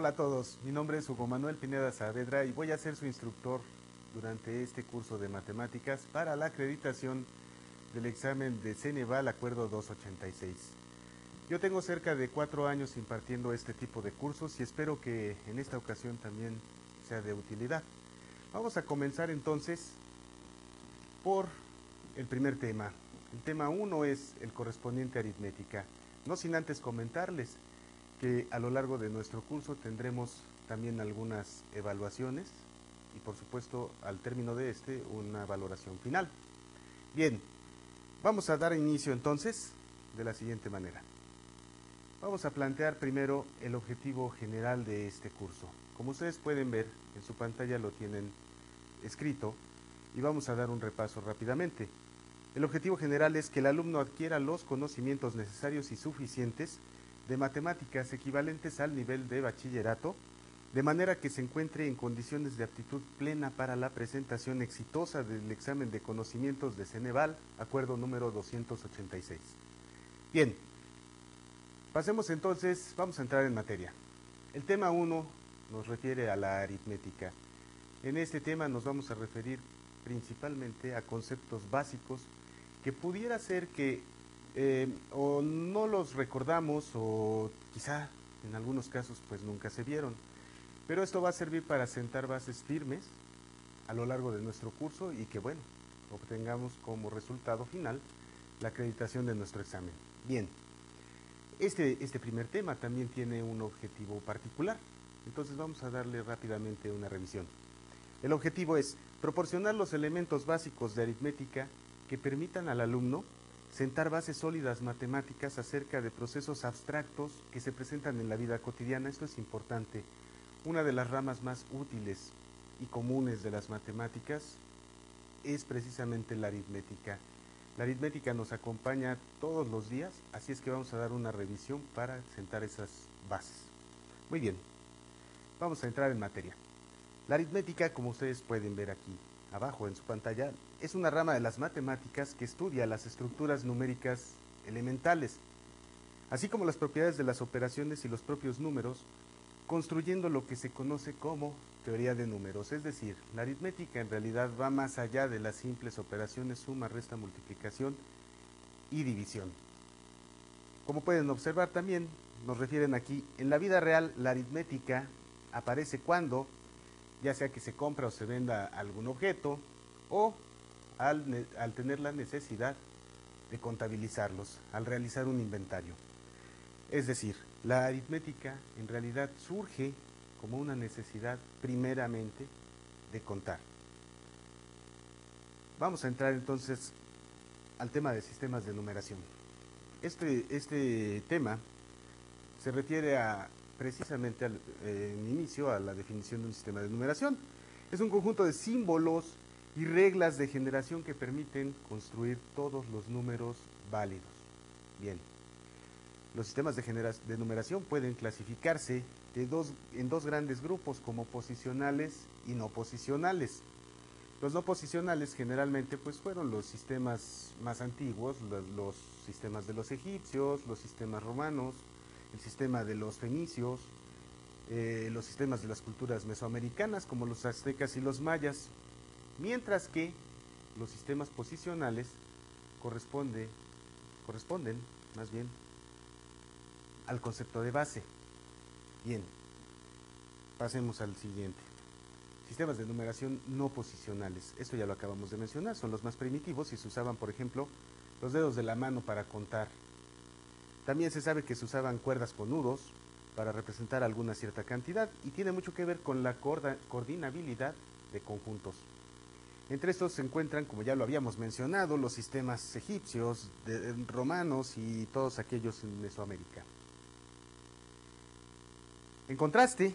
Hola a todos, mi nombre es Hugo Manuel Pineda Saavedra y voy a ser su instructor durante este curso de matemáticas para la acreditación del examen de Ceneval Acuerdo 286. Yo tengo cerca de 4 años impartiendo este tipo de cursos y espero que en esta ocasión también sea de utilidad. Vamos a comenzar entonces por el primer tema. El tema 1 es el correspondiente a aritmética. No sin antes comentarles que a lo largo de nuestro curso tendremos también algunas evaluaciones y por supuesto al término de este una valoración final. Bien, vamos a dar inicio entonces de la siguiente manera. Vamos a plantear primero el objetivo general de este curso. Como ustedes pueden ver, en su pantalla lo tienen escrito y vamos a dar un repaso rápidamente. El objetivo general es que el alumno adquiera los conocimientos necesarios y suficientes de matemáticas equivalentes al nivel de bachillerato, de manera que se encuentre en condiciones de aptitud plena para la presentación exitosa del examen de conocimientos de Ceneval, acuerdo número 286. Bien, pasemos entonces, vamos a entrar en materia. El tema 1 nos refiere a la aritmética. En este tema nos vamos a referir principalmente a conceptos básicos que pudiera ser que o no los recordamos o quizá en algunos casos pues nunca se vieron. Pero esto va a servir para sentar bases firmes a lo largo de nuestro curso y que bueno, obtengamos como resultado final la acreditación de nuestro examen. Bien, este primer tema también tiene un objetivo particular, entonces vamos a darle rápidamente una revisión. El objetivo es proporcionar los elementos básicos de aritmética que permitan al alumno sentar bases sólidas matemáticas acerca de procesos abstractos que se presentan en la vida cotidiana. Esto es importante. Una de las ramas más útiles y comunes de las matemáticas es precisamente la aritmética. La aritmética nos acompaña todos los días, así es que vamos a dar una revisión para sentar esas bases. Muy bien, vamos a entrar en materia. La aritmética, como ustedes pueden ver aquí abajo en su pantalla, es una rama de las matemáticas que estudia las estructuras numéricas elementales, así como las propiedades de las operaciones y los propios números, construyendo lo que se conoce como teoría de números. Es decir, la aritmética en realidad va más allá de las simples operaciones suma, resta, multiplicación y división. Como pueden observar también, nos refieren aquí, en la vida real la aritmética aparece cuando ya sea que se compra o se venda algún objeto, o al tener la necesidad de contabilizarlos, al realizar un inventario. Es decir, la aritmética en realidad surge como una necesidad primeramente de contar. Vamos a entrar entonces al tema de sistemas de numeración. Este tema se refiere precisamente en inicio a la definición de un sistema de numeración. Es un conjunto de símbolos y reglas de generación que permiten construir todos los números válidos. Bien, los sistemas de numeración pueden clasificarse en dos grandes grupos, como posicionales y no posicionales. Los no posicionales generalmente pues fueron los sistemas más antiguos, los sistemas de los egipcios, los sistemas romanos, el sistema de los fenicios, los sistemas de las culturas mesoamericanas como los aztecas y los mayas, mientras que los sistemas posicionales corresponden más bien al concepto de base. Bien, pasemos al siguiente. Sistemas de numeración no posicionales. Esto ya lo acabamos de mencionar, son los más primitivos y se usaban, por ejemplo, los dedos de la mano para contar. También se sabe que se usaban cuerdas con nudos para representar alguna cierta cantidad y tiene mucho que ver con la coordinabilidad de conjuntos. Entre estos se encuentran, como ya lo habíamos mencionado, los sistemas egipcios, romanos y todos aquellos en Mesoamérica. En contraste,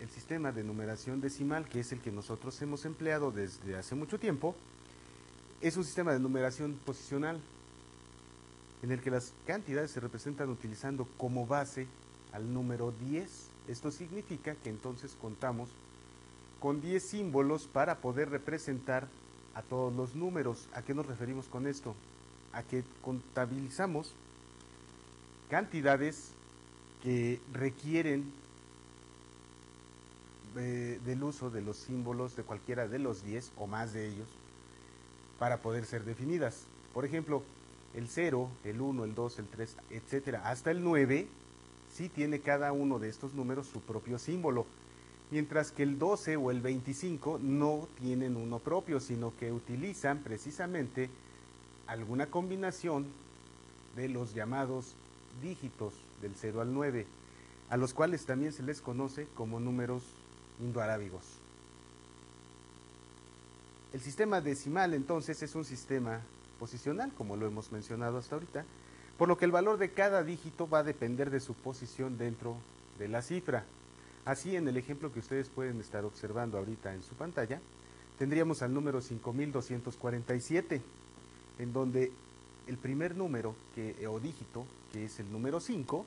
el sistema de numeración decimal, que es el que nosotros hemos empleado desde hace mucho tiempo, es un sistema de numeración posicional, en el que las cantidades se representan utilizando como base al número 10. Esto significa que entonces contamos con 10 símbolos para poder representar a todos los números. ¿A qué nos referimos con esto? A que contabilizamos cantidades que requieren del uso de los símbolos de cualquiera de los 10 o más de ellos para poder ser definidas. Por ejemplo, el 0, el 1, el 2, el 3, etcétera, hasta el 9, sí tiene cada uno de estos números su propio símbolo, mientras que el 12 o el 25 no tienen uno propio, sino que utilizan precisamente alguna combinación de los llamados dígitos del 0 al 9, a los cuales también se les conoce como números indoarábigos. El sistema decimal entonces es un sistema posicional, como lo hemos mencionado hasta ahorita, por lo que el valor de cada dígito va a depender de su posición dentro de la cifra. Así, en el ejemplo que ustedes pueden estar observando ahorita en su pantalla, tendríamos al número 5247, en donde el primer número o dígito, que es el número 5,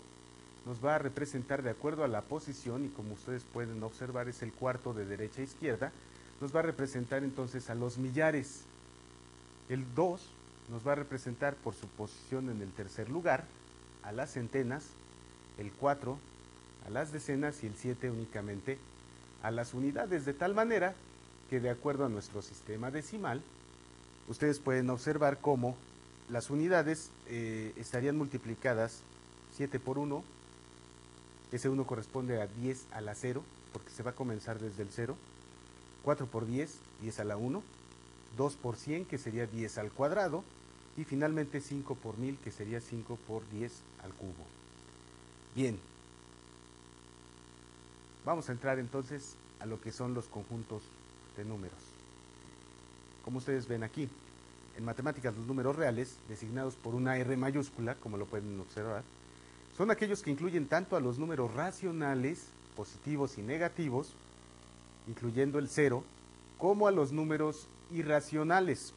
nos va a representar de acuerdo a la posición, y como ustedes pueden observar es el cuarto de derecha a izquierda, nos va a representar entonces a los millares. El 2 nos va a representar por su posición en el tercer lugar a las centenas, el 4 a las decenas y el 7 únicamente a las unidades, de tal manera que de acuerdo a nuestro sistema decimal, ustedes pueden observar cómo las unidades estarían multiplicadas 7 por 1, ese 1 corresponde a 10 a la 0, porque se va a comenzar desde el 0, 4 por 10, 10 a la 1, 2 por 100, que sería 10 al cuadrado, y finalmente 5 por 1000, que sería 5 por 10 al cubo. Bien, vamos a entrar entonces a lo que son los conjuntos de números. Como ustedes ven aquí, en matemáticas los números reales, designados por una R mayúscula, como lo pueden observar, son aquellos que incluyen tanto a los números racionales, positivos y negativos, incluyendo el 0, como a los números irracionales.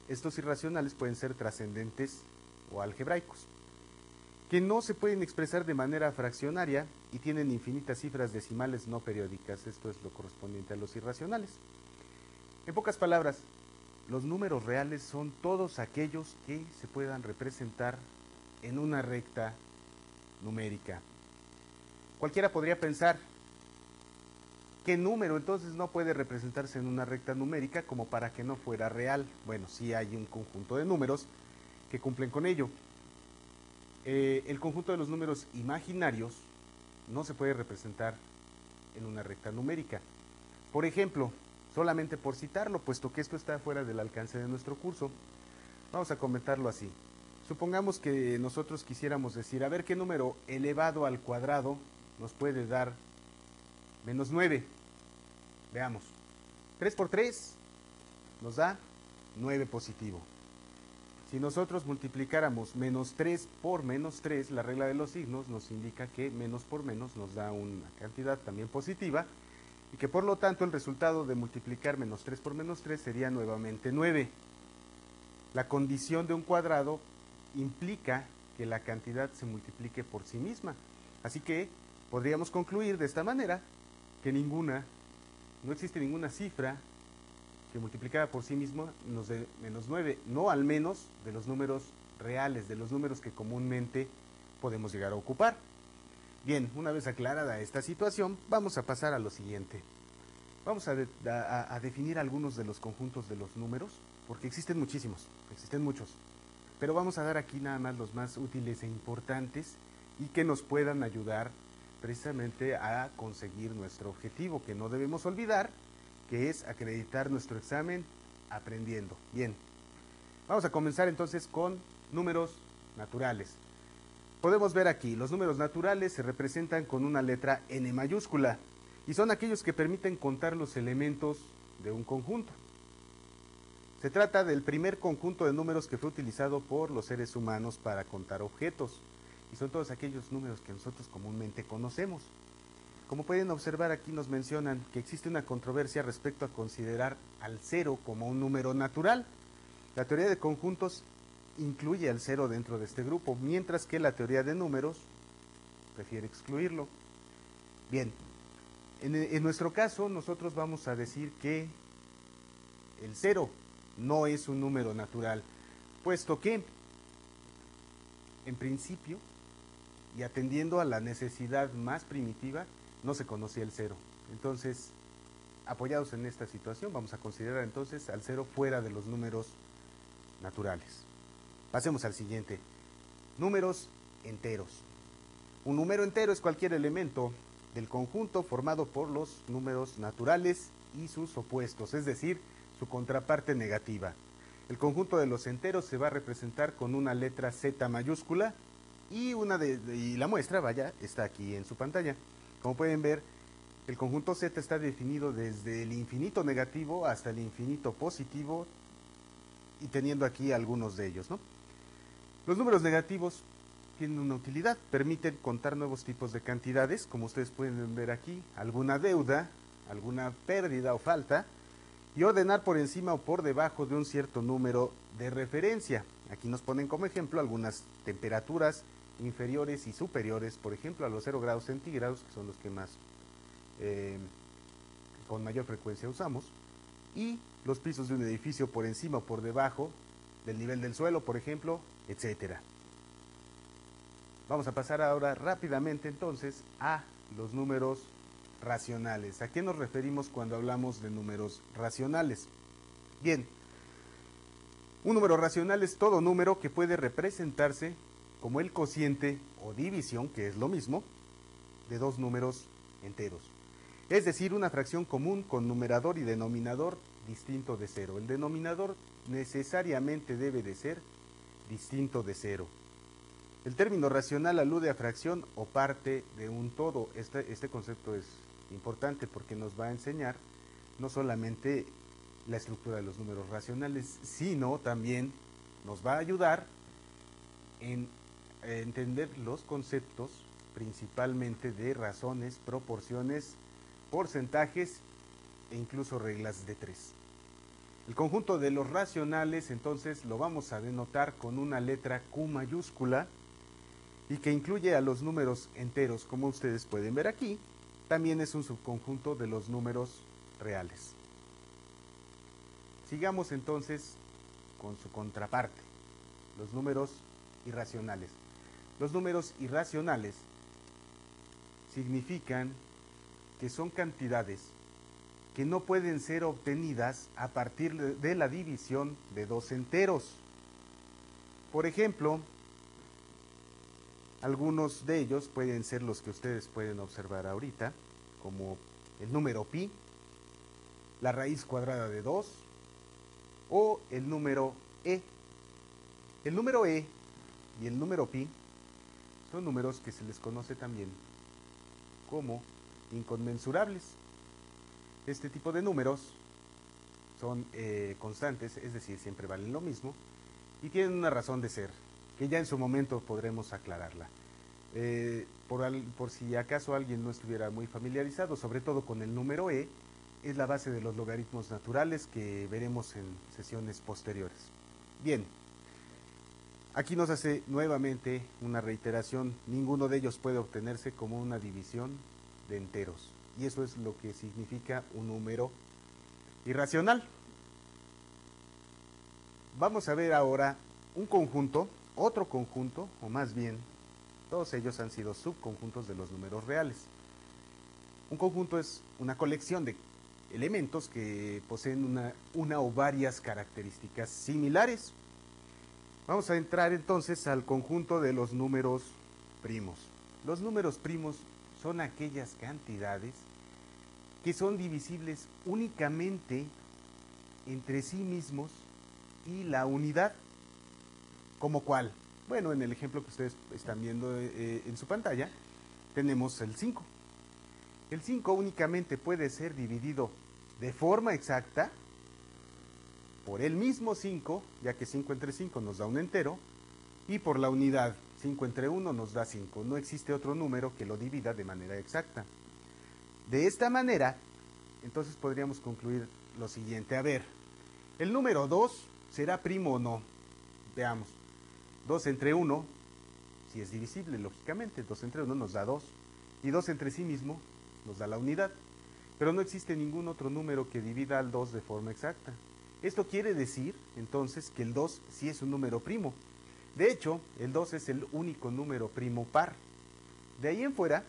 Estos irracionales pueden ser trascendentes o algebraicos, que no se pueden expresar de manera fraccionaria y tienen infinitas cifras decimales no periódicas. Esto es lo correspondiente a los irracionales. En pocas palabras, los números reales son todos aquellos que se puedan representar en una recta numérica. Cualquiera podría pensar, ¿qué número entonces no puede representarse en una recta numérica como para que no fuera real? Bueno, sí hay un conjunto de números que cumplen con ello. El conjunto de los números imaginarios no se puede representar en una recta numérica. Por ejemplo, solamente por citarlo, puesto que esto está fuera del alcance de nuestro curso, vamos a comentarlo así. Supongamos que nosotros quisiéramos decir, a ver qué número elevado al cuadrado nos puede dar menos 9. Veamos. 3 por 3 nos da 9 positivo. Si nosotros multiplicáramos menos 3 por menos 3, la regla de los signos nos indica que menos por menos nos da una cantidad también positiva, y que por lo tanto el resultado de multiplicar menos 3 por menos 3 sería nuevamente 9. La condición de un cuadrado implica que la cantidad se multiplique por sí misma. Así que podríamos concluir de esta manera que no existe ninguna cifra que multiplicada por sí misma nos dé menos 9, no al menos de los números reales, de los números que comúnmente podemos llegar a ocupar. Bien, una vez aclarada esta situación, vamos a pasar a lo siguiente. Vamos a definir algunos de los conjuntos de los números, porque existen muchísimos, existen muchos, pero vamos a dar aquí nada más los más útiles e importantes y que nos puedan ayudar precisamente a conseguir nuestro objetivo, que no debemos olvidar, que es acreditar nuestro examen aprendiendo. Bien, vamos a comenzar entonces con números naturales. Podemos ver aquí, los números naturales se representan con una letra N mayúscula y son aquellos que permiten contar los elementos de un conjunto. Se trata del primer conjunto de números que fue utilizado por los seres humanos para contar objetos, y son todos aquellos números que nosotros comúnmente conocemos. Como pueden observar, aquí nos mencionan que existe una controversia respecto a considerar al 0 como un número natural. La teoría de conjuntos incluye al 0 dentro de este grupo, mientras que la teoría de números prefiere excluirlo. Bien, en nuestro caso nosotros vamos a decir que el 0 no es un número natural, puesto que, en principio, y atendiendo a la necesidad más primitiva, no se conocía el 0. Entonces, apoyados en esta situación, vamos a considerar entonces al 0 fuera de los números naturales. Pasemos al siguiente. Números enteros. Un número entero es cualquier elemento del conjunto formado por los números naturales y sus opuestos, es decir, su contraparte negativa. El conjunto de los enteros se va a representar con una letra Z mayúscula y la muestra, vaya, está aquí en su pantalla. Como pueden ver, el conjunto Z está definido desde el infinito negativo hasta el infinito positivo y teniendo aquí algunos de ellos, ¿no? Los números negativos tienen una utilidad, permiten contar nuevos tipos de cantidades, como ustedes pueden ver aquí, alguna deuda, alguna pérdida o falta, y ordenar por encima o por debajo de un cierto número de referencia. Aquí nos ponen como ejemplo algunas temperaturas inferiores y superiores, por ejemplo a los 0 grados centígrados, que son los que más con mayor frecuencia usamos, y los pisos de un edificio por encima o por debajo del nivel del suelo, por ejemplo, etcétera. Vamos a pasar ahora rápidamente entonces a los números racionales. ¿A qué nos referimos cuando hablamos de números racionales? Bien, un número racional es todo número que puede representarse como el cociente o división, que es lo mismo, de dos números enteros. Es decir, una fracción común con numerador y denominador distinto de cero. El denominador necesariamente debe de ser distinto de cero. El término racional alude a fracción o parte de un todo. Este concepto es importante porque nos va a enseñar no solamente la estructura de los números racionales, sino también nos va a ayudar en entender los conceptos principalmente de razones, proporciones, porcentajes e incluso reglas de tres. El conjunto de los racionales entonces lo vamos a denotar con una letra Q mayúscula y que incluye a los números enteros, como ustedes pueden ver aquí. También es un subconjunto de los números reales. Sigamos entonces con su contraparte, los números irracionales. Los números irracionales significan que son cantidades que no pueden ser obtenidas a partir de la división de dos enteros. Por ejemplo, algunos de ellos pueden ser los que ustedes pueden observar ahorita, como el número pi, la raíz cuadrada de 2 o el número e. El número e y el número pi son números que se les conoce también como inconmensurables. Este tipo de números son constantes, es decir, siempre valen lo mismo y tienen una razón de ser, que ya en su momento podremos aclararla. Por si acaso alguien no estuviera muy familiarizado, sobre todo con el número e, es la base de los logaritmos naturales que veremos en sesiones posteriores. Bien, aquí nos hace nuevamente una reiteración, ninguno de ellos puede obtenerse como una división de enteros, y eso es lo que significa un número irracional. Vamos a ver ahora un conjunto, otro conjunto, o más bien, todos ellos han sido subconjuntos de los números reales. Un conjunto es una colección de elementos que poseen una o varias características similares. Vamos a entrar entonces al conjunto de los números primos. Los números primos son aquellas cantidades que son divisibles únicamente entre sí mismos y la unidad. ¿Como cuál? Bueno, en el ejemplo que ustedes están viendo en su pantalla, tenemos el 5. El 5 únicamente puede ser dividido de forma exacta por el mismo 5, ya que 5 entre 5 nos da un entero, y por la unidad 5 entre 1 nos da 5. No existe otro número que lo divida de manera exacta. De esta manera, entonces podríamos concluir lo siguiente. A ver, ¿el número 2 será primo o no? Veamos. 2 entre 1, si es divisible, lógicamente, 2 entre 1 nos da 2. Y 2 entre sí mismo nos da la unidad. Pero no existe ningún otro número que divida al 2 de forma exacta. Esto quiere decir, entonces, que el 2 sí es un número primo. De hecho, el 2 es el único número primo par. De ahí en fuera,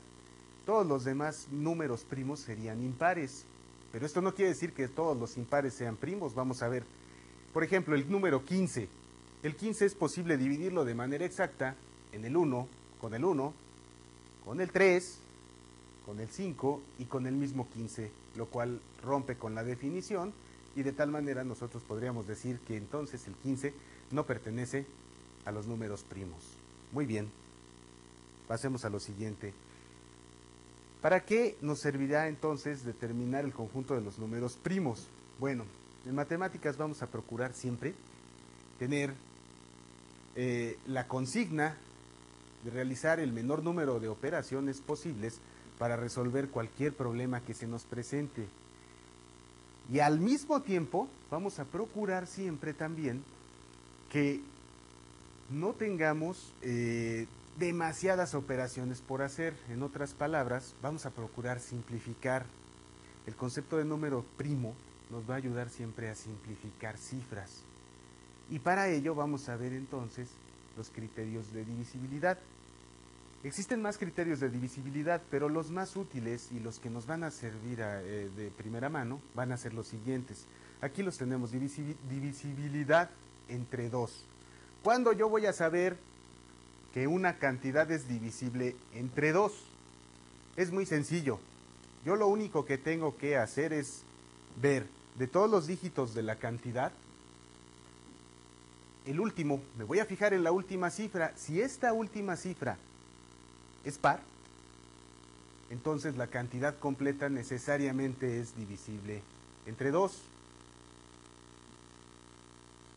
todos los demás números primos serían impares. Pero esto no quiere decir que todos los impares sean primos. Vamos a ver, por ejemplo, el número 15. El 15 es posible dividirlo de manera exacta en el 1, con el 3, con el 5 y con el mismo 15, lo cual rompe con la definición y de tal manera nosotros podríamos decir que entonces el 15 no pertenece a los números primos. Muy bien, pasemos a lo siguiente. ¿Para qué nos servirá entonces determinar el conjunto de los números primos? Bueno, en matemáticas vamos a procurar siempre tener la consigna de realizar el menor número de operaciones posibles para resolver cualquier problema que se nos presente. Y al mismo tiempo vamos a procurar siempre también que no tengamos demasiadas operaciones por hacer. En otras palabras, vamos a procurar simplificar. El concepto de número primo nos va a ayudar siempre a simplificar cifras. Y para ello vamos a ver entonces los criterios de divisibilidad. Existen más criterios de divisibilidad, pero los más útiles y los que nos van a servir de primera mano van a ser los siguientes. Aquí los tenemos: divisibilidad entre 2. ¿Cuándo yo voy a saber que una cantidad es divisible entre 2? Es muy sencillo. Yo lo único que tengo que hacer es ver de todos los dígitos de la cantidad, el último, me voy a fijar en la última cifra. Si esta última cifra es par, entonces la cantidad completa necesariamente es divisible entre 2.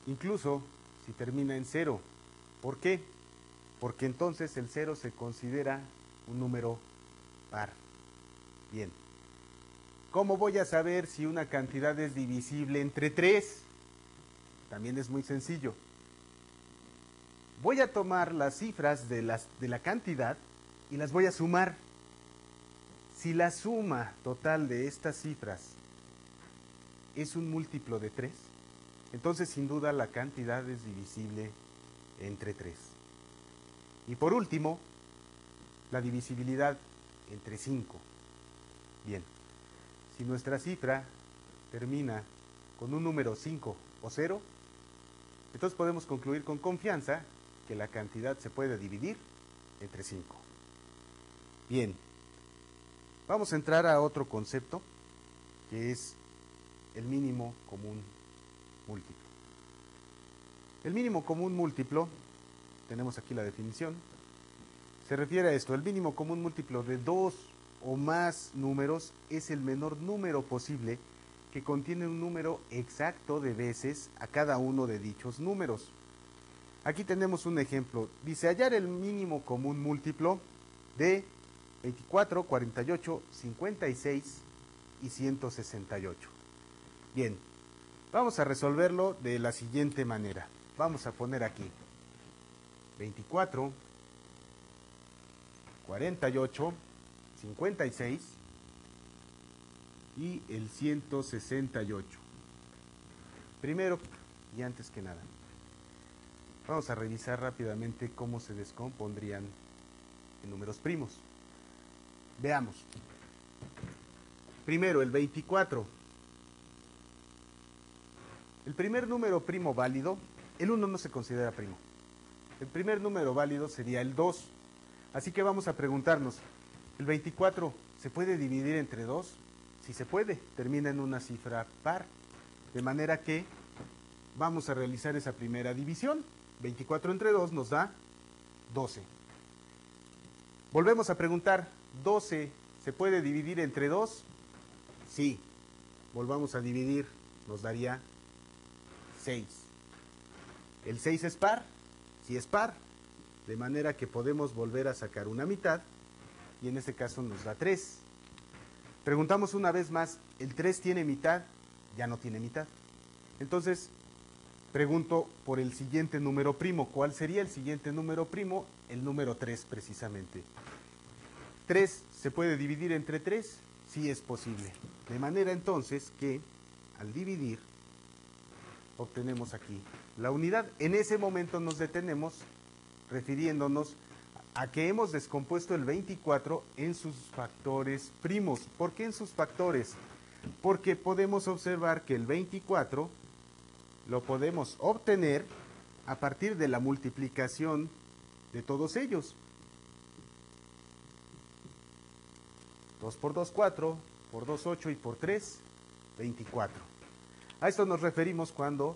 Incluso si termina en 0. ¿Por qué? Porque entonces el 0 se considera un número par. Bien. ¿Cómo voy a saber si una cantidad es divisible entre 3? También es muy sencillo. Voy a tomar las cifras de la cantidad y las voy a sumar. Si la suma total de estas cifras es un múltiplo de 3, entonces sin duda la cantidad es divisible entre 3. Y por último, la divisibilidad entre 5. Bien, si nuestra cifra termina con un número 5 o 0, entonces podemos concluir con confianza que la cantidad se puede dividir entre 5. Bien, vamos a entrar a otro concepto, que es el mínimo común múltiplo. El mínimo común múltiplo, tenemos aquí la definición, se refiere a esto: el mínimo común múltiplo de 2 o más números es el menor número posible que contiene un número exacto de veces a cada uno de dichos números. Aquí tenemos un ejemplo. Dice: hallar el mínimo común múltiplo de 24, 48, 56 y 168. Bien, vamos a resolverlo de la siguiente manera. Vamos a poner aquí 24, 48, 56 y el 168. Primero y antes que nada, vamos a revisar rápidamente cómo se descompondrían en números primos. Veamos. Primero, el 24. El primer número primo válido, el 1 no se considera primo. El primer número válido sería el 2. Así que vamos a preguntarnos, ¿el 24 se puede dividir entre 2? Sí se puede, termina en una cifra par. De manera que vamos a realizar esa primera división. 24 entre 2 nos da 12. Volvemos a preguntar, ¿12 se puede dividir entre 2? Sí. Volvamos a dividir, nos daría 6. ¿El 6 es par? Sí es par. De manera que podemos volver a sacar una mitad y en este caso nos da 3. Preguntamos una vez más, ¿el 3 tiene mitad? Ya no tiene mitad. Entonces, pregunto por el siguiente número primo. ¿Cuál sería el siguiente número primo? El número 3 precisamente. ¿3 se puede dividir entre 3? Sí es posible. De manera entonces que al dividir obtenemos aquí la unidad. En ese momento nos detenemos refiriéndonos a que hemos descompuesto el 24 en sus factores primos. ¿Por qué en sus factores? Porque podemos observar que el 24 lo podemos obtener a partir de la multiplicación de todos ellos. 2 por 2, 4, por 2, 8 y por 3, 24. A esto nos referimos cuando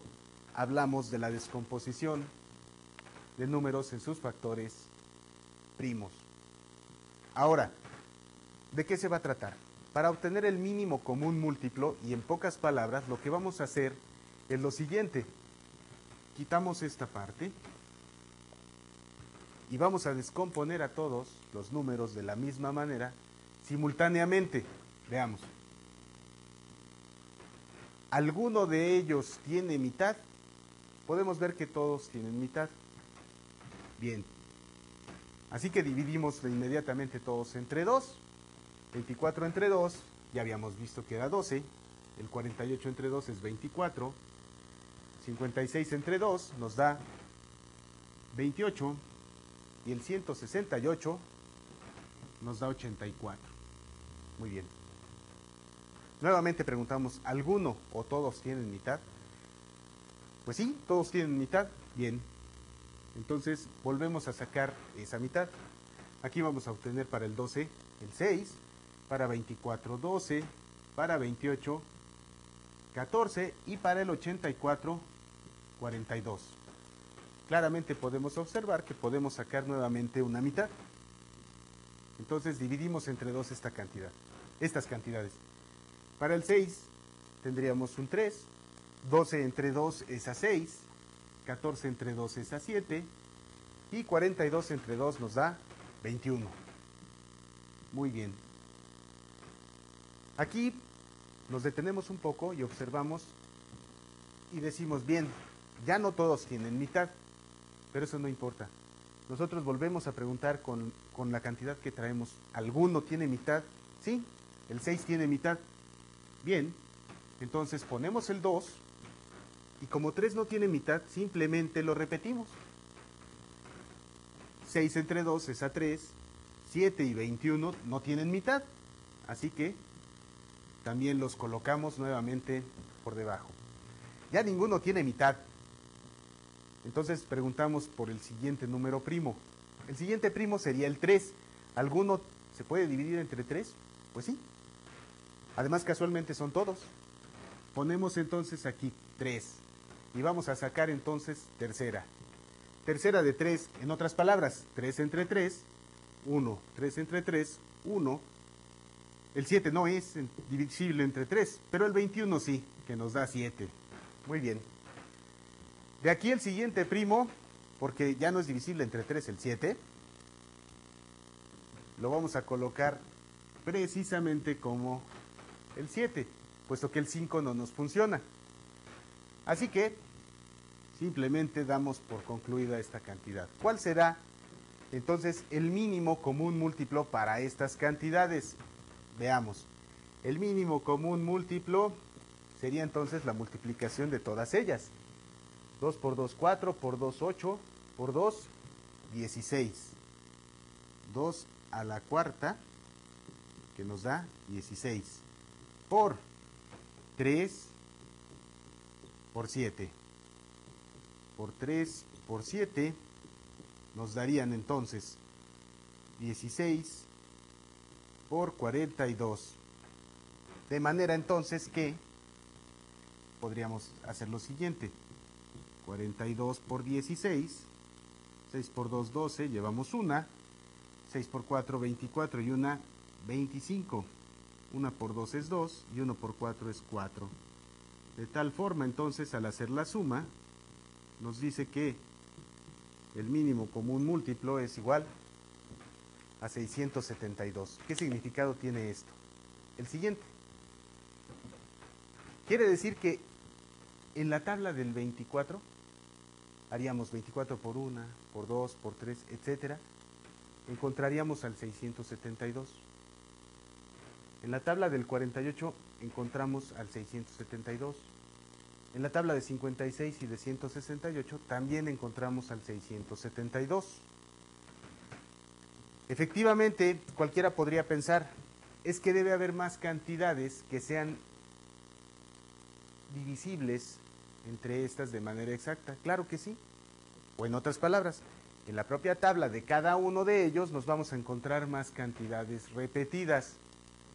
hablamos de la descomposición de números en sus factores primos. Ahora, ¿de qué se va a tratar? Para obtener el mínimo común múltiplo, y en pocas palabras, lo que vamos a hacer es lo siguiente. Quitamos esta parte y vamos a descomponer a todos los números de la misma manera simultáneamente. Veamos. ¿Alguno de ellos tiene mitad? Podemos ver que todos tienen mitad. Bien. Así que dividimos inmediatamente todos entre 2. 24 entre 2, ya habíamos visto que era 12. El 48 entre 2 es 24. 56 entre 2 nos da 28. Y el 168 nos da 84. Muy bien. Nuevamente preguntamos, ¿alguno o todos tienen mitad? Pues sí, todos tienen mitad. Bien. Entonces volvemos a sacar esa mitad. Aquí vamos a obtener para el 12 el 6, para 24 12, para 28 14 y para el 84 42. Claramente podemos observar que podemos sacar nuevamente una mitad. Entonces dividimos entre 2 estas cantidades. Para el 6 tendríamos un 3, 12 entre 2 es a 6, 14 entre 2 es a 7 y 42 entre 2 nos da 21. Muy bien. Aquí nos detenemos un poco y observamos y decimos, bien, ya no todos tienen mitad, pero eso no importa. Nosotros volvemos a preguntar con la cantidad que traemos. ¿Alguno tiene mitad? Sí, el 6 tiene mitad. Bien, entonces ponemos el 2 y como 3 no tiene mitad, simplemente lo repetimos. 6 entre 2 es a 3, 7 y 21 no tienen mitad, así que también los colocamos nuevamente por debajo. Ya ninguno tiene mitad. Entonces preguntamos por el siguiente número primo. El siguiente primo sería el 3. ¿Alguno se puede dividir entre 3? Pues sí. Además, casualmente son todos. Ponemos entonces aquí 3. Y vamos a sacar entonces tercera. Tercera de 3, en otras palabras, 3 entre 3, 1. 3 entre 3, 1. El 7 no es divisible entre 3, pero el 21 sí, que nos da 7. Muy bien. De aquí el siguiente primo, porque ya no es divisible entre 3 el 7, lo vamos a colocar precisamente como el 7, puesto que el 5 no nos funciona. Así que simplemente damos por concluida esta cantidad. ¿Cuál será entonces el mínimo común múltiplo para estas cantidades? Veamos. El mínimo común múltiplo sería entonces la multiplicación de todas ellas. 2 por 2, 4, por 2, 8, por 2, 16. 2 a la cuarta, que nos da 16. Por 3, por 7. Por 3, por 7, nos darían entonces 16 por 42. De manera entonces que podríamos hacer lo siguiente. 42 por 16, 6 por 2, 12, llevamos una, 6 por 4, 24 y una, 25. 1 por 2 es 2 y 1 por 4 es 4. De tal forma entonces al hacer la suma, nos dice que el mínimo común múltiplo es igual a 672. ¿Qué significado tiene esto? El siguiente. Quiere decir que en la tabla del 24 haríamos 24 por 1, por 2, por 3, etcétera. Encontraríamos al 672. En la tabla del 48 encontramos al 672. En la tabla de 56 y de 168 también encontramos al 672. Efectivamente, cualquiera podría pensar, es que debe haber más cantidades que sean divisibles entre estas de manera exacta? Claro que sí. O en otras palabras, en la propia tabla de cada uno de ellos nos vamos a encontrar más cantidades repetidas,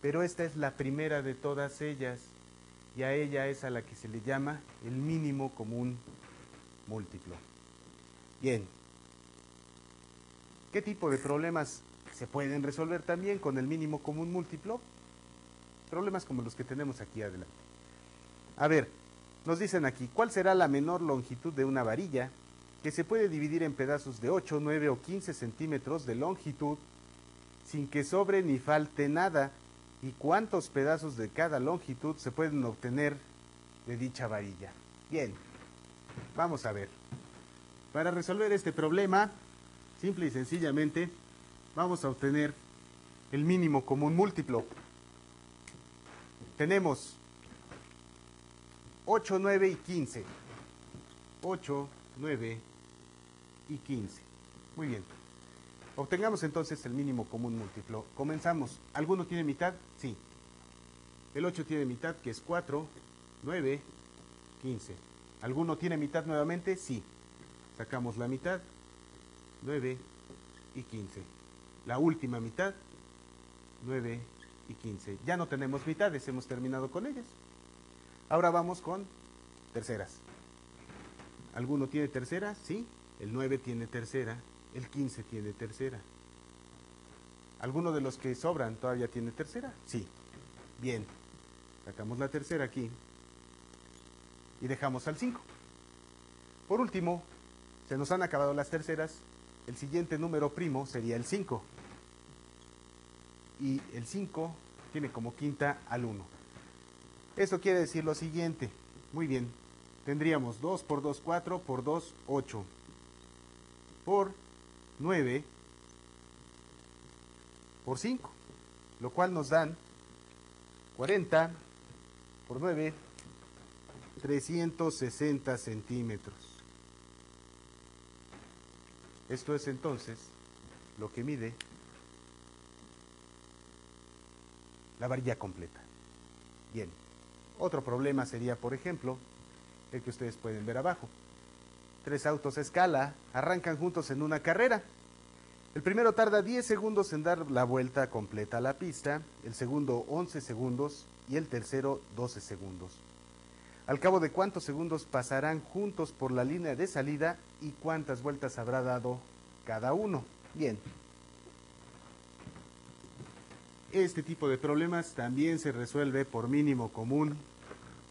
pero esta es la primera de todas ellas y a ella es a la que se le llama el mínimo común múltiplo. Bien, ¿qué tipo de problemas se pueden resolver también con el mínimo común múltiplo? Problemas como los que tenemos aquí adelante. A ver, nos dicen aquí, ¿cuál será la menor longitud de una varilla que se puede dividir en pedazos de 8, 9 o 15 centímetros de longitud sin que sobre ni falte nada? ¿Y cuántos pedazos de cada longitud se pueden obtener de dicha varilla? Bien, vamos a ver. Para resolver este problema, simple y sencillamente, vamos a obtener el mínimo común múltiplo. Tenemos 8, 9 y 15. 8, 9 y 15. Muy bien. Obtengamos entonces el mínimo común múltiplo. Comenzamos. ¿Alguno tiene mitad? Sí. El 8 tiene mitad, que es 4, 9, 15. ¿Alguno tiene mitad nuevamente? Sí. Sacamos la mitad, 9 y 15. La última mitad, 9 y 15. Ya no tenemos mitades, hemos terminado con ellas. Ahora vamos con terceras. ¿Alguno tiene tercera? Sí. El 9 tiene tercera, el 15 tiene tercera. ¿Alguno de los que sobran todavía tiene tercera? Sí. Bien. Sacamos la tercera aquí y dejamos al 5. Por último, se nos han acabado las terceras. El siguiente número primo sería el 5. Y el 5 tiene como quinta al 1. Esto quiere decir lo siguiente. Muy bien. Tendríamos 2 por 2, 4, por 2, 8. Por 9, por 5. Lo cual nos dan 40 por 9, 360 centímetros. Esto es entonces lo que mide la varilla completa. Bien, otro problema sería, por ejemplo, el que ustedes pueden ver abajo. 3 autos a escala arrancan juntos en una carrera. El primero tarda 10 segundos en dar la vuelta completa a la pista, el segundo 11 segundos y el tercero 12 segundos. ¿Al cabo de cuántos segundos pasarán juntos por la línea de salida y cuántas vueltas habrá dado cada uno? Bien. Este tipo de problemas también se resuelve por mínimo común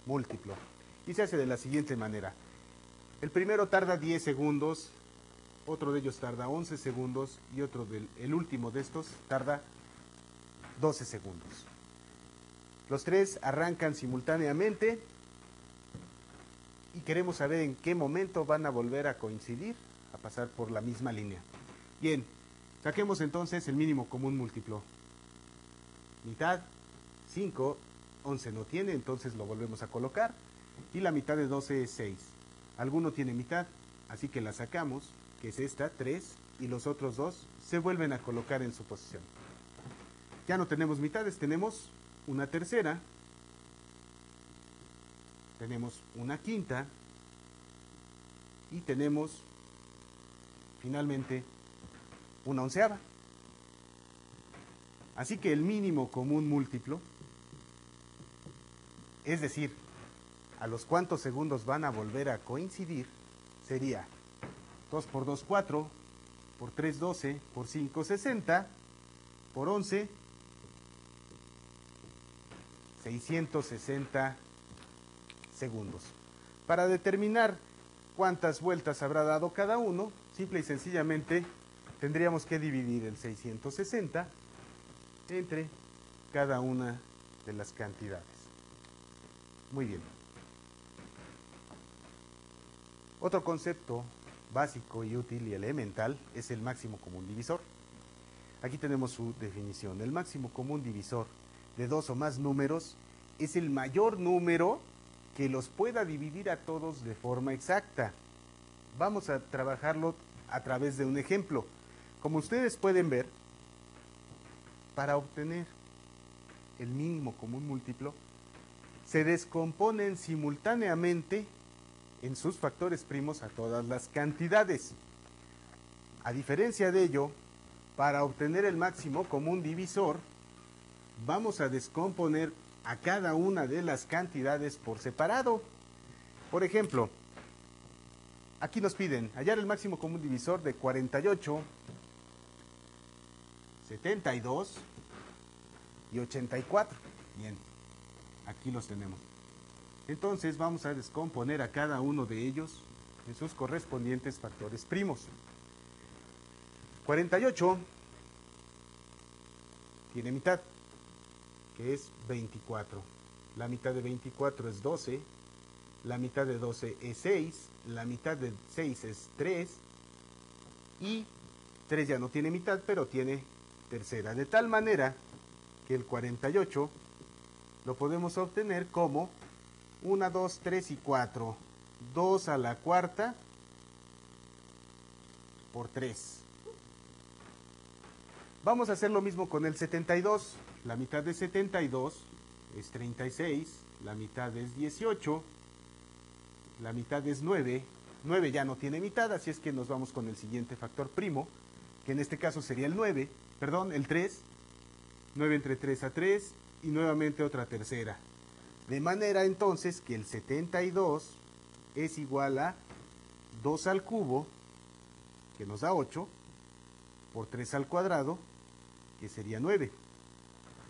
múltiplo. Y se hace de la siguiente manera. El primero tarda 10 segundos, otro de ellos tarda 11 segundos y el último de estos tarda 12 segundos. Los tres arrancan simultáneamente y queremos saber en qué momento van a volver a coincidir, a pasar por la misma línea. Bien, saquemos entonces el mínimo común múltiplo. Mitad, 5, 11 no tiene, entonces lo volvemos a colocar. Y la mitad de 12 es 6. Alguno tiene mitad, así que la sacamos, que es esta, 3, y los otros dos se vuelven a colocar en su posición. Ya no tenemos mitades, tenemos una tercera, tenemos una quinta, y tenemos finalmente una onceava. Así que el mínimo común múltiplo, es decir, a los cuántos segundos van a volver a coincidir, sería 2 por 2, 4, por 3, 12, por 5, 60, por 11, 660 segundos. Para determinar cuántas vueltas habrá dado cada uno, simple y sencillamente tendríamos que dividir el 660 entre cada una de las cantidades. Muy bien. Otro concepto básico y útil y elemental es el máximo común divisor. Aquí tenemos su definición. El máximo común divisor de dos o más números es el mayor número que los pueda dividir a todos de forma exacta. Vamos a trabajarlo a través de un ejemplo. Como ustedes pueden ver, para obtener el mínimo común múltiplo, se descomponen simultáneamente en sus factores primos a todas las cantidades. A diferencia de ello, para obtener el máximo común divisor, vamos a descomponer a cada una de las cantidades por separado. Por ejemplo, aquí nos piden hallar el máximo común divisor de 48, 72 y 84. Bien, aquí los tenemos. Entonces vamos a descomponer a cada uno de ellos en sus correspondientes factores primos. 48 tiene mitad, que es 24. La mitad de 24 es 12, la mitad de 12 es 6, la mitad de 6 es 3 y 3 ya no tiene mitad, pero tiene tercera. De tal manera que el 48 lo podemos obtener como 1, 2, 3 y 4. 2 a la cuarta por 3. Vamos a hacer lo mismo con el 72. La mitad de 72 es 36, la mitad es 18, la mitad es 9. 9 ya no tiene mitad, así es que nos vamos con el siguiente factor primo, que en este caso sería el 9, perdón, el 3. 9 entre 3 a 3 y nuevamente otra tercera. De manera entonces que el 72 es igual a 2 al cubo, que nos da 8, por 3 al cuadrado, que sería 9.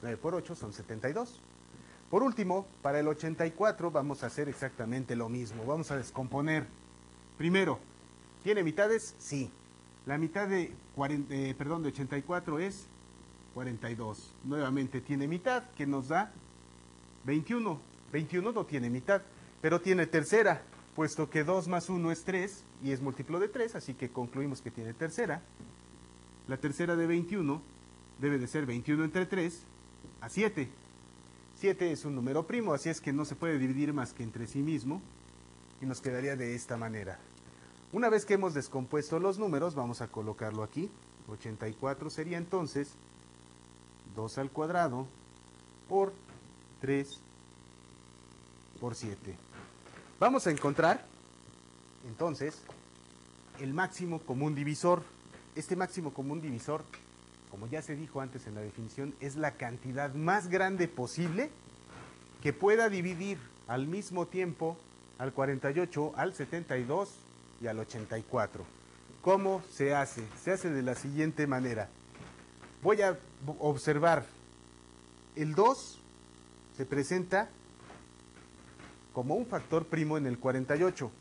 9 por 8 son 72. Por último, para el 84 vamos a hacer exactamente lo mismo. Vamos a descomponer. Primero, ¿tiene mitades? Sí. La mitad de 84 es 42. Nuevamente tiene mitad, que nos da 21. 21 no tiene mitad, pero tiene tercera, puesto que 2 más 1 es 3 y es múltiplo de 3, así que concluimos que tiene tercera. La tercera de 21 debe de ser 21 entre 3 a 7. 7 es un número primo, así es que no se puede dividir más que entre sí mismo y nos quedaría de esta manera. Una vez que hemos descompuesto los números, vamos a colocarlo aquí. 84 sería entonces 2 al cuadrado por 3 por 7. Vamos a encontrar entonces el máximo común divisor. Este máximo común divisor, como ya se dijo antes en la definición, es la cantidad más grande posible que pueda dividir al mismo tiempo al 48, al 72 y al 84. ¿Cómo se hace? Se hace de la siguiente manera. Voy a observar, el 2 se presenta como un factor primo en el 48.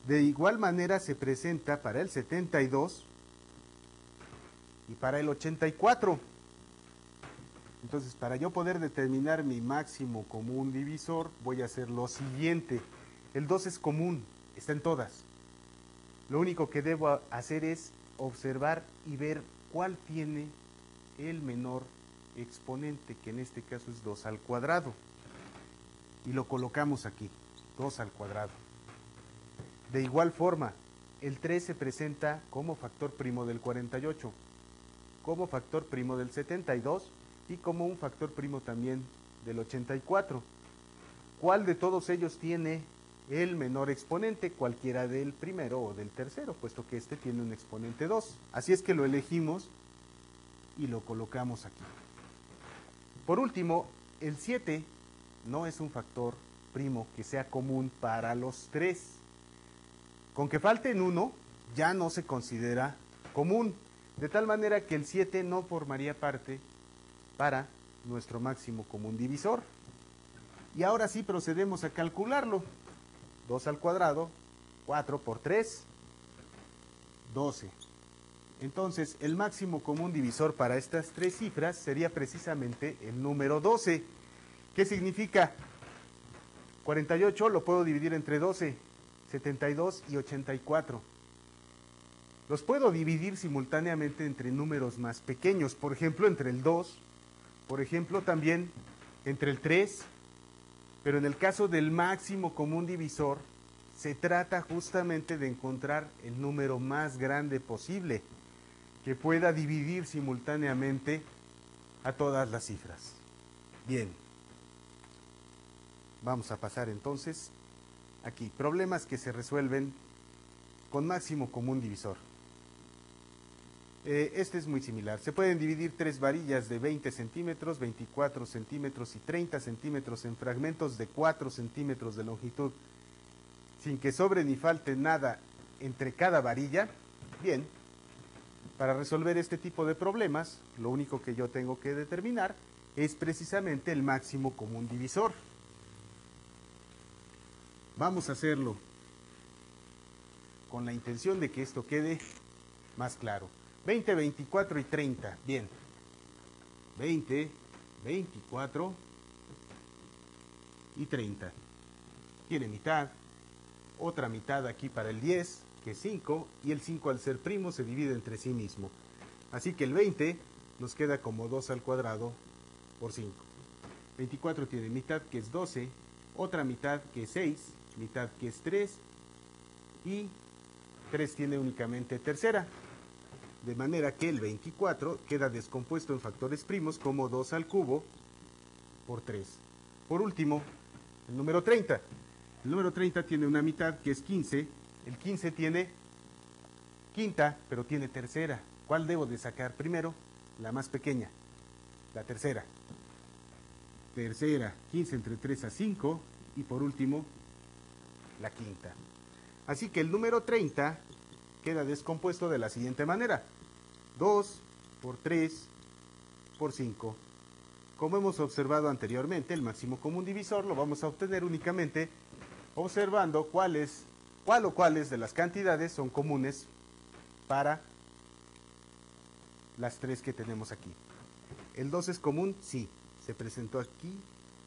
De igual manera se presenta para el 72 y para el 84. Entonces, para yo poder determinar mi máximo común divisor, voy a hacer lo siguiente. El 2 es común, está en todas. Lo único que debo hacer es observar y ver cuál tiene el menor exponente, que en este caso es 2 al cuadrado. Y lo colocamos aquí, 2 al cuadrado. De igual forma, el 3 se presenta como factor primo del 48, como factor primo del 72 y como un factor primo también del 84. ¿Cuál de todos ellos tiene el menor exponente? Cualquiera del primero o del tercero, puesto que este tiene un exponente 2. Así es que lo elegimos y lo colocamos aquí. Por último, el 7 no es un factor primo que sea común para los 3. Con que falten 1, ya no se considera común, de tal manera que el 7 no formaría parte para nuestro máximo común divisor. Y ahora sí procedemos a calcularlo. 2 al cuadrado, 4 por 3, 12. Entonces, el máximo común divisor para estas tres cifras sería precisamente el número 12. ¿Qué significa? 48 lo puedo dividir entre 12, 72 y 84. Los puedo dividir simultáneamente entre números más pequeños, por ejemplo, entre el 2, por ejemplo, también entre el 3, pero en el caso del máximo común divisor, se trata justamente de encontrar el número más grande posible, que pueda dividir simultáneamente a todas las cifras. Bien, Vamos a pasar entonces aquí, problemas que se resuelven con máximo común divisor. Este es muy similar. Se pueden dividir tres varillas de 20 centímetros, 24 centímetros y 30 centímetros en fragmentos de 4 centímetros de longitud, sin que sobre ni falte nada entre cada varilla. Bien, para resolver este tipo de problemas, lo único que yo tengo que determinar es precisamente el máximo común divisor. Vamos a hacerlo con la intención de que esto quede más claro. 20, 24 y 30. Bien. 20, 24 y 30. Tiene mitad. Otra mitad aquí para el 10, que es 5. Y el 5 al ser primo se divide entre sí mismo. Así que el 20 nos queda como 2 al cuadrado por 5. 24 tiene mitad, que es 12. Otra mitad, que es 6. Mitad, que es 3. Y 3 tiene únicamente tercera. De manera que el 24 queda descompuesto en factores primos como 2 al cubo por 3. Por último, el número 30. El número 30 tiene una mitad que es 15. El 15 tiene quinta, pero tiene tercera. ¿Cuál debo de sacar primero? La más pequeña, la tercera. Tercera, 15 entre 3 a 5. Y por último, la quinta. Así que el número 30 queda descompuesto de la siguiente manera: 2 por 3 por 5. Como hemos observado anteriormente, el máximo común divisor lo vamos a obtener únicamente observando cuál o cuáles de las cantidades son comunes para las tres que tenemos aquí. ¿El 2 es común? Sí. Se presentó aquí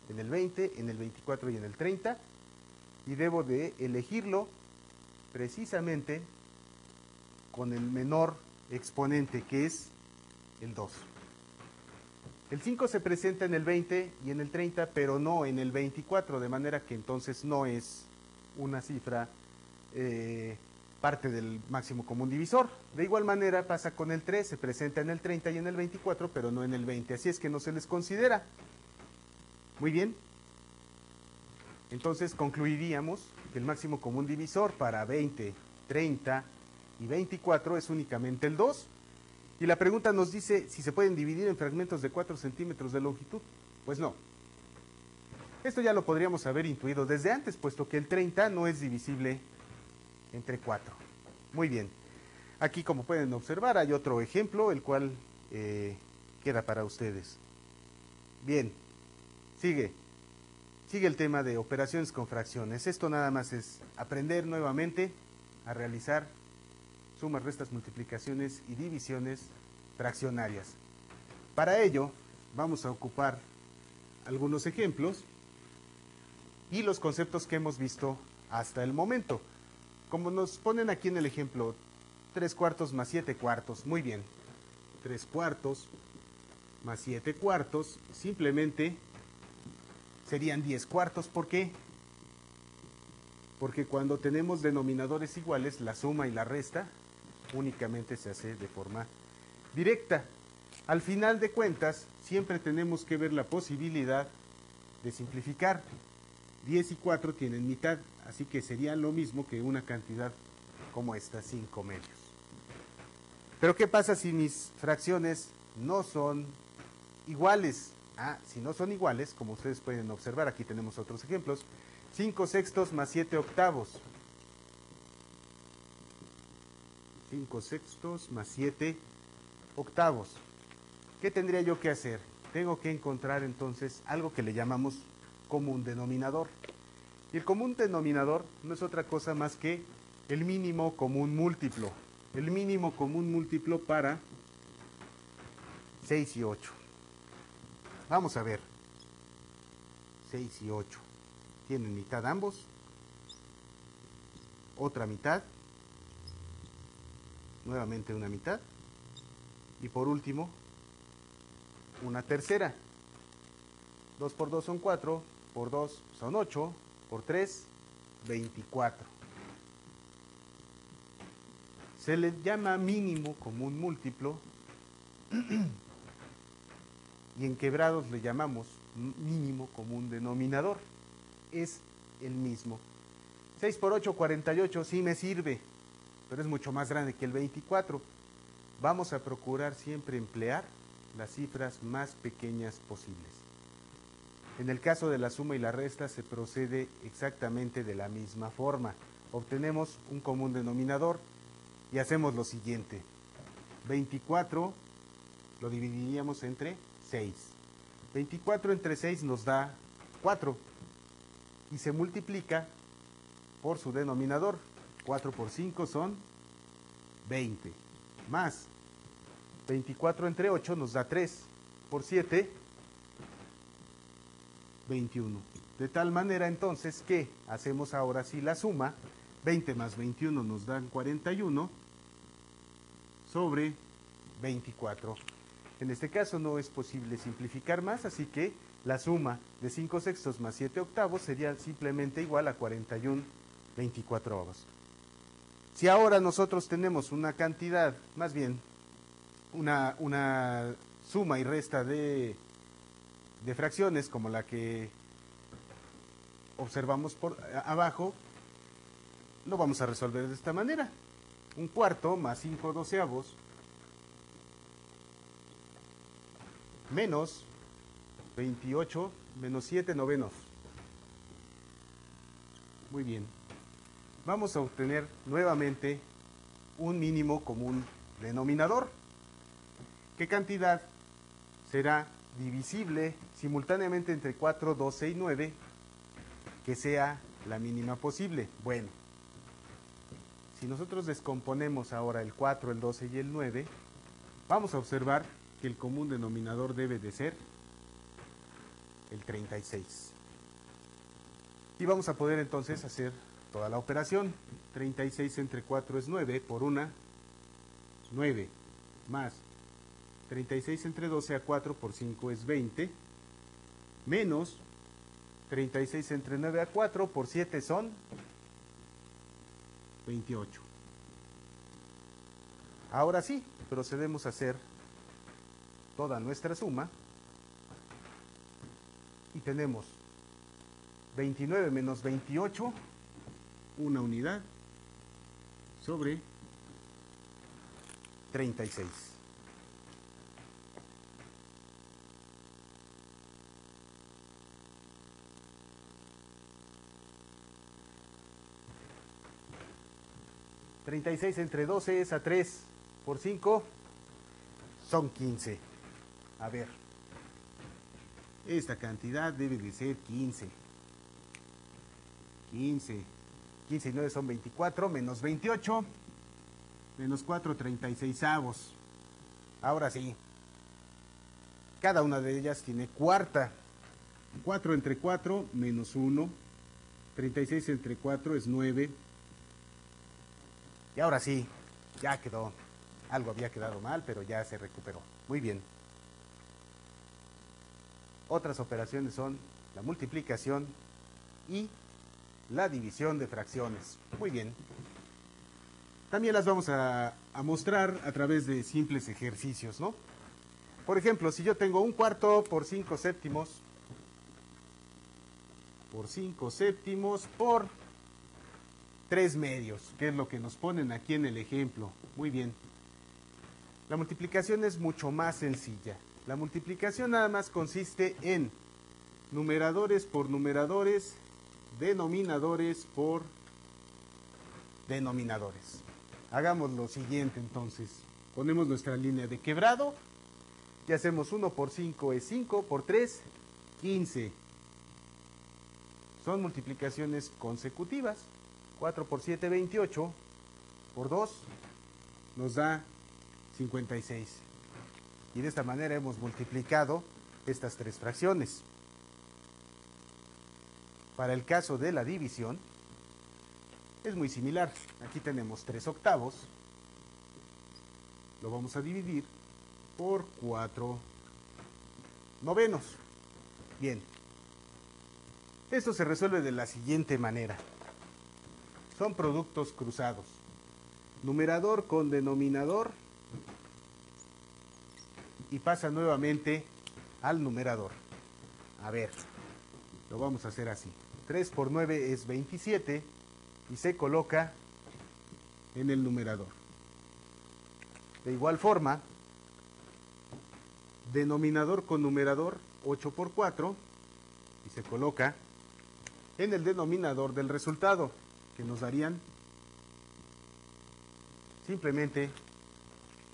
en el 20, en el 24 y en el 30. Y debo de elegirlo precisamente con el menor exponente, que es el 2. El 5 se presenta en el 20 y en el 30, pero no en el 24, de manera que entonces no es una cifra parte del máximo común divisor. De igual manera pasa con el 3, se presenta en el 30 y en el 24, pero no en el 20, así es que no se les considera. Muy bien. Entonces concluiríamos que el máximo común divisor para 20, 30 y 24 es únicamente el 2. Y la pregunta nos dice si se pueden dividir en fragmentos de 4 centímetros de longitud. Pues no. Esto ya lo podríamos haber intuido desde antes, puesto que el 30 no es divisible entre 4. Muy bien. Aquí, como pueden observar, hay otro ejemplo, el cual queda para ustedes. Bien. Sigue el tema de operaciones con fracciones. Esto nada más es aprender nuevamente a realizar sumas, restas, multiplicaciones y divisiones fraccionarias. Para ello, vamos a ocupar algunos ejemplos y los conceptos que hemos visto hasta el momento. Como nos ponen aquí en el ejemplo, 3 cuartos más 7 cuartos. Muy bien. 3 cuartos más 7 cuartos simplemente serían 10 cuartos. ¿Por qué? Porque cuando tenemos denominadores iguales, la suma y la resta únicamente se hace de forma directa. Al final de cuentas, siempre tenemos que ver la posibilidad de simplificar. 10 y 4 tienen mitad, así que serían lo mismo que una cantidad como esta, 5 medios. Pero ¿qué pasa si mis fracciones no son iguales? Si no son iguales, como ustedes pueden observar, aquí tenemos otros ejemplos. 5 sextos más 7 octavos. 5 sextos más 7 octavos. ¿Qué tendría yo que hacer? Tengo que encontrar entonces algo que le llamamos común denominador. Y el común denominador no es otra cosa más que el mínimo común múltiplo. El mínimo común múltiplo para 6 y 8. Vamos a ver. 6 y 8. Tienen mitad ambos. Otra mitad. Nuevamente una mitad. Y por último, una tercera. 2 por 2 son 4. Por 2 son 8. Por 3, 24. Se le llama mínimo común múltiplo. Y en quebrados le llamamos mínimo común denominador. es el mismo. 6 por 8, 48, sí me sirve, pero es mucho más grande que el 24. Vamos a procurar siempre emplear las cifras más pequeñas posibles. En el caso de la suma y la resta se procede exactamente de la misma forma. Obtenemos un común denominador y hacemos lo siguiente. 24 lo dividiríamos entre 6. 24 entre 6 nos da 4 y se multiplica por su denominador. 4 por 5 son 20, más 24 entre 8 nos da 3, por 7, 21. De tal manera entonces que hacemos ahora sí la suma. 20 más 21 nos dan 41 sobre 24. En este caso no es posible simplificar más, así que la suma de 5 sextos más 7 octavos sería simplemente igual a 41 24avos. Si ahora nosotros tenemos una cantidad, más bien una suma y resta de fracciones como la que observamos por abajo, lo vamos a resolver de esta manera. Un cuarto más 5 doceavos menos 28 menos 7 novenos. Muy bien. Vamos a obtener nuevamente un mínimo común denominador. ¿Qué cantidad será divisible simultáneamente entre 4, 12 y 9 que sea la mínima posible? Bueno, si nosotros descomponemos ahora el 4, el 12 y el 9, vamos a observar que el común denominador debe de ser el 36. Y vamos a poder entonces hacer toda la operación. 36 entre 4 es 9, por una, 9, más 36 entre 12 a 4 por 5 es 20, menos 36 entre 9 a 4 por 7 son 28. Ahora sí, procedemos a hacer toda nuestra suma y tenemos 29 menos 28, una unidad, sobre 36. $36 entre 12 es a 3 por 5, son 15. A ver, esta cantidad debe de ser 15. 15 y 9 son 24, menos 28, menos 4, 36avos. Ahora sí, cada una de ellas tiene cuarta. 4 entre 4, menos 1. 36 entre 4 es 9. Y ahora sí, ya quedó. Algo había quedado mal, pero ya se recuperó. Muy bien. Otras operaciones son la multiplicación y la división de fracciones. Muy bien. También las vamos a mostrar a través de simples ejercicios, ¿no? Por ejemplo, si yo tengo un cuarto por 5 séptimos, por 3 medios, que es lo que nos ponen aquí en el ejemplo. Muy bien. La multiplicación es mucho más sencilla. La multiplicación nada más consiste en numeradores por numeradores, denominadores por denominadores. Hagamos lo siguiente entonces. Ponemos nuestra línea de quebrado y hacemos 1 por 5 es 5, por 3, 15. Son multiplicaciones consecutivas. 4 por 7, 28, por 2 nos da 56. Y de esta manera hemos multiplicado estas tres fracciones. Para el caso de la división, es muy similar. Aquí tenemos 3 octavos. Lo vamos a dividir por 4 novenos. Bien. Esto se resuelve de la siguiente manera. Son productos cruzados. Numerador con denominador. Y pasa nuevamente al numerador. A ver, lo vamos a hacer así. 3 por 9 es 27 y se coloca en el numerador. De igual forma, denominador con numerador 8 por 4 y se coloca en el denominador del resultado, que nos darían simplemente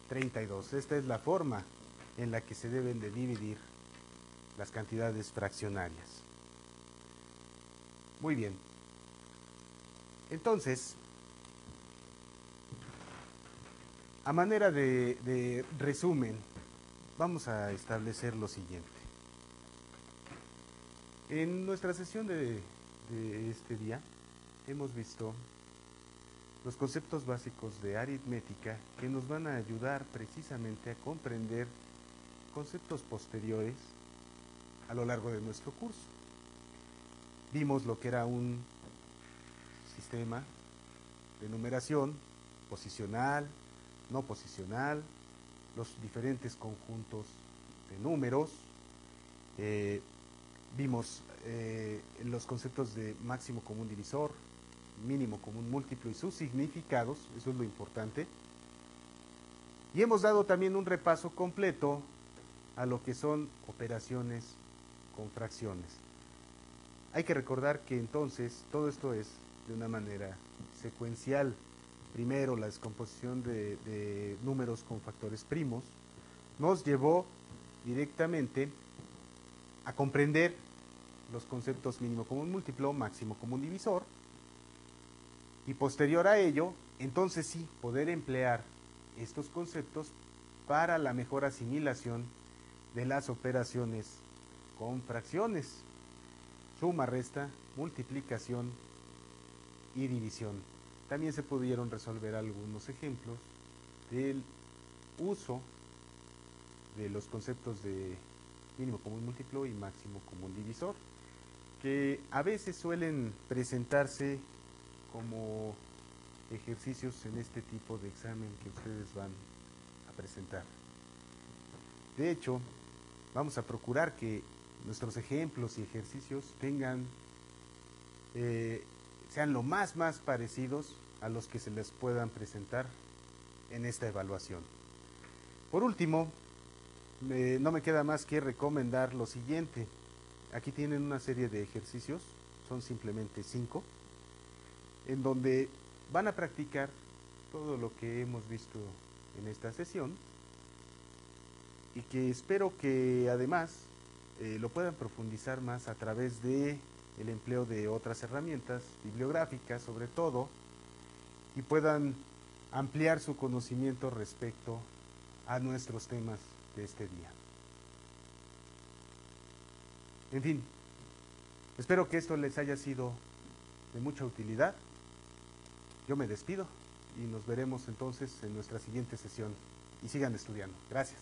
32. Esta es la forma en la que se deben de dividir las cantidades fraccionarias. Muy bien. Entonces, a manera de resumen, vamos a establecer lo siguiente. En nuestra sesión de este día hemos visto los conceptos básicos de aritmética que nos van a ayudar precisamente a comprender conceptos posteriores a lo largo de nuestro curso. Vimos lo que era un sistema de numeración posicional, no posicional, los diferentes conjuntos de números, vimos los conceptos de máximo común divisor, mínimo común múltiplo y sus significados, eso es lo importante. Y hemos dado también un repaso completo a lo que son operaciones con fracciones. Hay que recordar que entonces todo esto es de una manera secuencial. Primero, la descomposición de números con factores primos nos llevó directamente a comprender los conceptos mínimo común múltiplo, máximo común divisor, y posterior a ello, entonces sí, poder emplear estos conceptos para la mejor asimilación de las operaciones con fracciones, suma, resta, multiplicación y división. También se pudieron resolver algunos ejemplos del uso de los conceptos de mínimo común múltiplo y máximo común divisor, que a veces suelen presentarse como ejercicios en este tipo de examen que ustedes van a presentar. De hecho, vamos a procurar que nuestros ejemplos y ejercicios sean lo más parecidos a los que se les puedan presentar en esta evaluación. Por último, no me queda más que recomendar lo siguiente. Aquí tienen una serie de ejercicios, son simplemente 5, en donde van a practicar todo lo que hemos visto en esta sesión y que espero que además lo puedan profundizar más a través de el empleo de otras herramientas bibliográficas sobre todo, y puedan ampliar su conocimiento respecto a nuestros temas de este día. En fin, espero que esto les haya sido de mucha utilidad. Yo me despido y nos veremos entonces en nuestra siguiente sesión y sigan estudiando. Gracias.